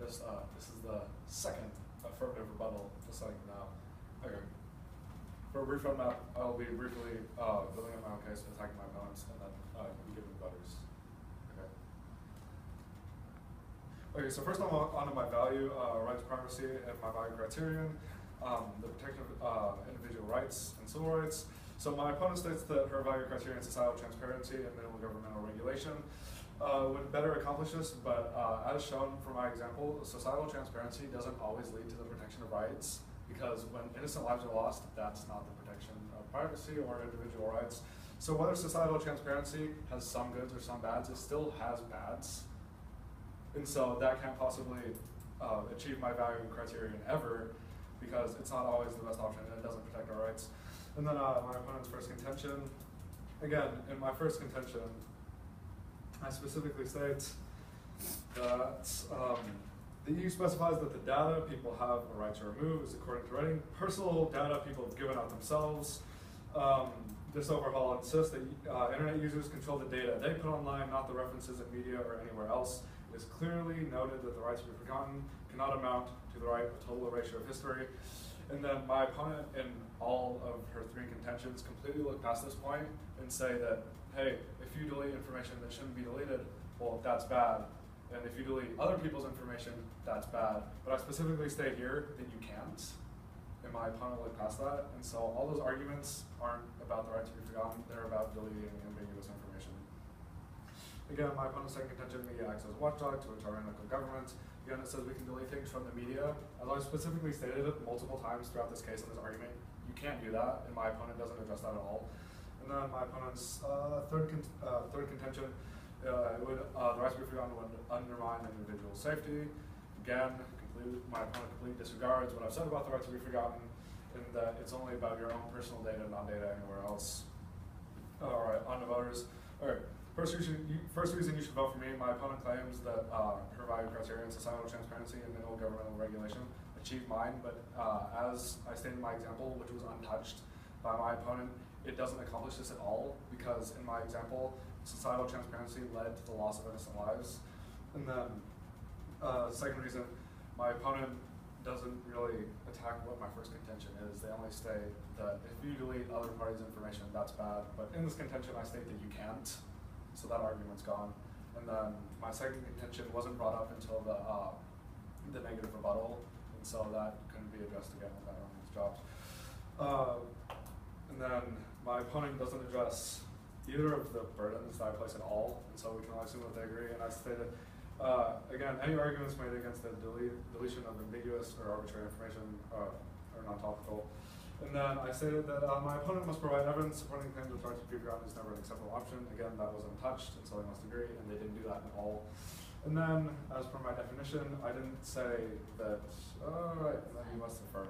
this is the second affirmative rebuttal, just like now. Okay. For a brief roadmap, I will be briefly building up my own case, attacking my opponents, and then giving butters. Okay. Okay, so first I'm on to my value, right to privacy, and my value criterion, the protection of individual rights and civil rights. So my opponent states that her value criterion, societal transparency, and minimal governmental regulation would better accomplish this, but as shown from my example, societal transparency doesn't always lead to the protection of rights, because when innocent lives are lost, that's not the protection of privacy or individual rights. So whether societal transparency has some goods or some bads, it still has bads. And so that can't possibly achieve my value criterion ever, because it's not always the best option and it doesn't protect our rights. And then my opponent's first contention, again, in my first contention, I specifically state that the EU specifies that the data people have a right to remove is according to writing personal data people have given out themselves. This overhaul insists that internet users control the data they put online, not the references in media or anywhere else. It is clearly noted that the right to be forgotten cannot amount to the right of total erasure of history. And then my opponent, in all of her three contentions, completely look past this point and say that, hey, if you delete information that shouldn't be deleted, well, that's bad. And if you delete other people's information, that's bad. But I specifically state here that you can't. And my opponent looked past that. And so all those arguments aren't about the right to be forgotten. They're about deleting ambiguous information. Again, my opponent's second contention, media acts as a watchdog to a tyrannical government. Again, it says we can delete things from the media. As I specifically stated it multiple times throughout this case and this argument, you can't do that, and my opponent doesn't address that at all. And then my opponent's third contention, the right to be forgotten would undermine individual safety. Again, my opponent completely disregards what I've said about the right to be forgotten, and that it's only about your own personal data, not data anywhere else. All right, on to voters. All right. First reason you should vote for me, my opponent claims that her value criterion, societal transparency, and minimal governmental regulation achieve mine, but as I stated in my example, which was untouched by my opponent, it doesn't accomplish this at all, because in my example, societal transparency led to the loss of innocent lives. And then second reason, my opponent doesn't really attack what my first contention is. They only state that if you delete other parties' information, that's bad. But in this contention, I state that you can't. So that argument's gone. And then my second contention wasn't brought up until the negative rebuttal, and so that couldn't be addressed again when that argument's dropped. And then my opponent doesn't address either of the burdens that I place at all, and so we can only assume that they agree. And I stated, again, any arguments made against the deletion of ambiguous or arbitrary information are not topical. And then I stated that my opponent must provide evidence supporting claims that the right to be forgotten is never an acceptable option. Again, that was untouched, and so they must agree, and they didn't do that at all. And then, as per my definition, I didn't say that, all right, and then you must affirm.